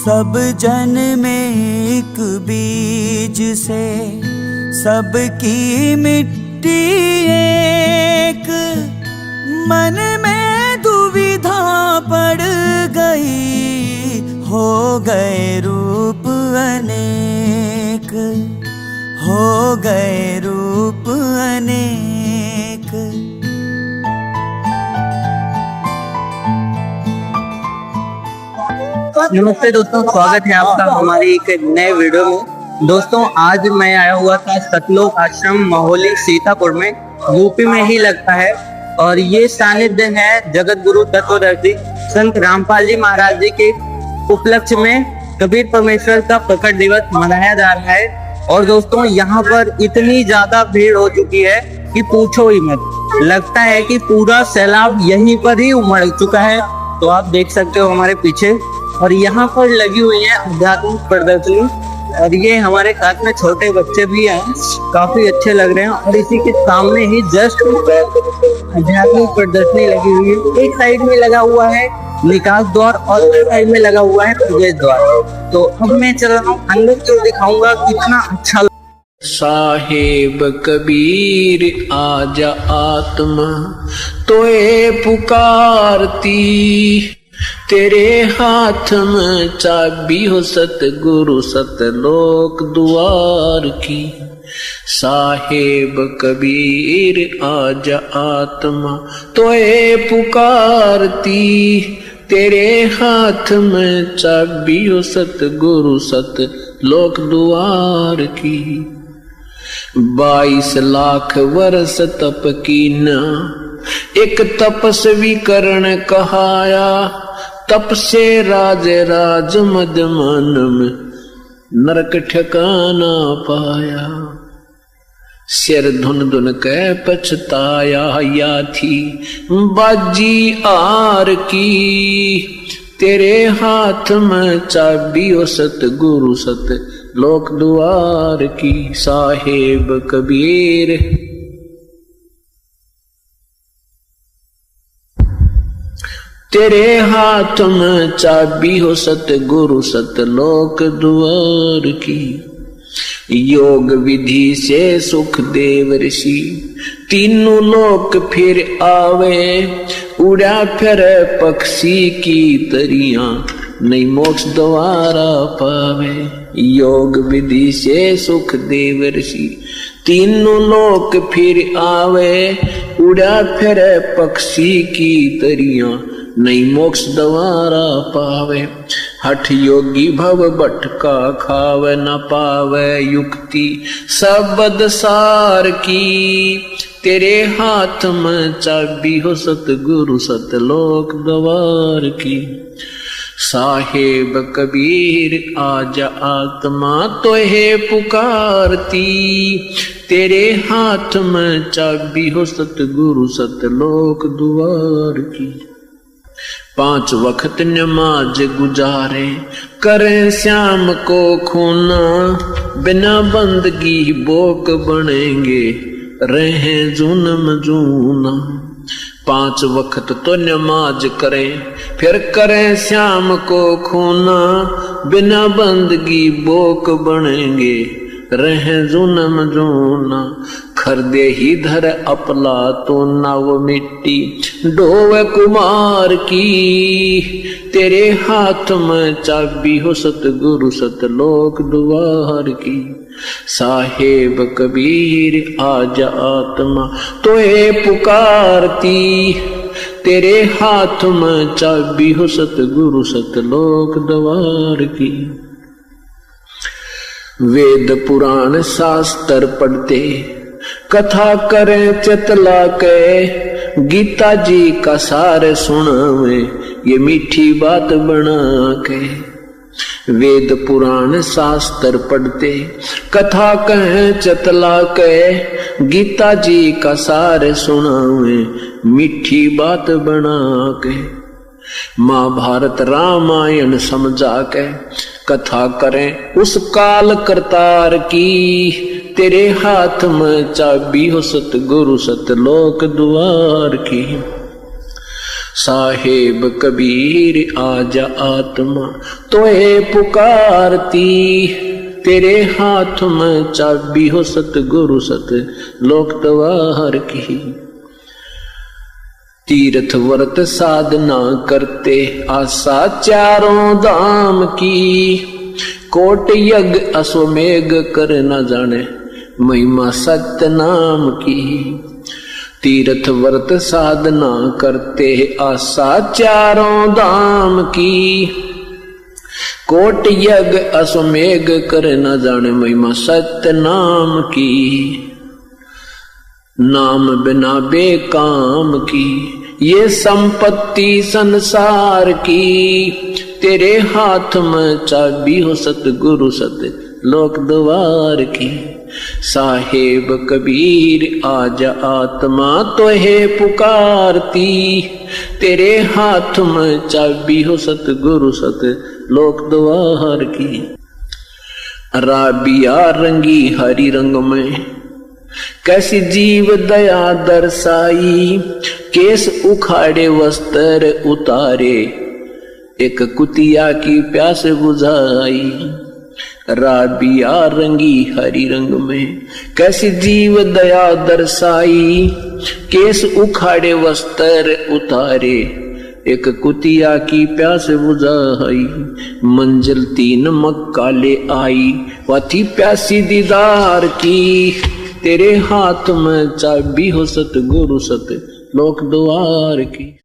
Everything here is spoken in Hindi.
सब जन में एक बीज से सबकी मिट्टी एक, मन में दुविधा पड़ गई, हो गए रूप अनेक, हो गए रूप अनेक। नमस्ते दोस्तों, स्वागत है आपका हमारी एक नए वीडियो में। दोस्तों आज मैं आया हुआ था सतलोक आश्रम महोली सीतापुर में, यूपी में ही लगता है। और ये सानिध्य है जगत गुरु तत्वदर्शी संत रामपाल जी महाराज जी के उपलक्ष्य में कबीर परमेश्वर का प्रकट दिवस मनाया जा रहा है। और दोस्तों यहाँ पर इतनी ज्यादा भीड़ हो चुकी है कि पूछो ही मत। लगता है कि पूरा सैलाब यहीं पर ही उमड़ चुका है। तो आप देख सकते हो हमारे पीछे, और यहाँ पर लगी हुई है आध्यात्मिक प्रदर्शनी। और ये हमारे साथ में छोटे बच्चे भी हैं, काफी अच्छे लग रहे हैं। और इसी के सामने ही जस्ट आध्यात्मिक प्रदर्शनी लगी हुई है। एक साइड में लगा हुआ है निकास द्वार और एक साइड में लगा हुआ है प्रवेश द्वार। तो अब मैं चल रहा हूँ अंदर की, दिखाऊंगा कितना अच्छा। साहेब कबीर आजा आत्मा तोए पुकारती, तेरे हाथ में चाबी हो सतगुरु सतलोक द्वार की। साहेब कबीर आजा आत्मा तोए पुकारती, तेरे हाथ में चाबी हो सतगुरु सतलोक द्वार की। 22 लाख वर्ष तप कीना, एक तपस्वी करण कहाया, तप से राज राज मद मन में नरक ठिकाना पाया। सिर धुन धुन कै पछताया, या थी बाजी आर की, तेरे हाथ में चाबी ओ सतगुरु सत लोक द्वार की। साहेब कबीर तेरे हाथ में चाबी हो सतगुरु सतलोक द्वार की। योग विधि से सुख देव ऋषि, तीनों लोक फिर आवे, उड़ा फिर पक्षी की तरियां, नहीं मोक्ष द्वारा पावे। योग विधि से सुख देव ऋषि, तीनों लोक फिर आवे, उड़ा फिर पक्षी की तरियां, नहीं मोक्ष द्वारा पावे। हठ योगी भव भटका खावे, न पावे युक्ति सबद सार की, तेरे हाथ में चाबी हो सतगुरु सतलोक द्वार की। साहेब कबीर आजा आत्मा तोहे पुकारती, तेरे हाथ में चाबी हो सतगुरु सतलोक द्वार की। 5 वक्त नमाज गुजारे, करें श्याम को खूना, बिना बंदगी बोक बनेंगे, रहें जुनम जूना। 5 वक्त तो नमाज करें, फिर करें श्याम को खूना, बिना बंदगी बोक बनेंगे, रहें जुनम जूना। खरदे ही धर अपला तो नव मिट्टी, डोवे कुमार की, तेरे हाथ में चाबी हो सतगुरु सतलोक द्वार की। साहेब कबीर आजा आत्मा तोहे पुकारती, तेरे हाथ में चाबी हो सतगुरु सतलोक द्वार की। वेद पुराण शास्त्र पढ़ते, कथा करें चतला के, गीता जी का सार सुनावे, ये मीठी बात बना के। वेद पुराण शास्त्र पढ़ते, कथा कहें चतला के, गीता जी का सार सुनावे, मीठी बात बना के। महाभारत रामायण समझा के, कथा करें उस काल करतार की, तेरे हाथ में चाबी हो सतगुरु सतलोक द्वार की। साहेब कबीर आजा आत्मा तोहे पुकारती, तेरे हाथ में चाबी हो सतगुरु सत लोक द्वार की। तीर्थ व्रत साधना करते आशा चारों धाम की, कोट यज्ञ अश्वमेघ कर न जाने महिमा सत्य नाम की। तीर्थ व्रत साधना करते आशा चारों धाम की, कोट यज्ञ अश्वमेघ कर न जाने महिमा सत्य नाम की। नाम बिना बेकाम की ये संपत्ति संसार की, तेरे हाथ में चाबी हो सतगुरु सत लोक द्वार की। साहेब कबीर आजा आत्मा तोहे पुकारती, तेरे हाथ में चाबी हो सतगुरु सत लोक द्वार की। राबिया रंगी हरी रंग में कैसी जीव दया दर्शाई, केस उखाड़े वस्त्र उतारे एक कुतिया की प्यास बुझाई। राबिया रंगी हरी रंग में कैसी जीव दया दर्शाई, केस उखाड़े वस्त्र उतारे एक कुतिया की प्यास बुझाई। मंजिल तीन मक्का ले आई वह थी प्यासी दीदार की, तेरे हाथ में चाबी हो सतगुरु सत लोक द्वार की।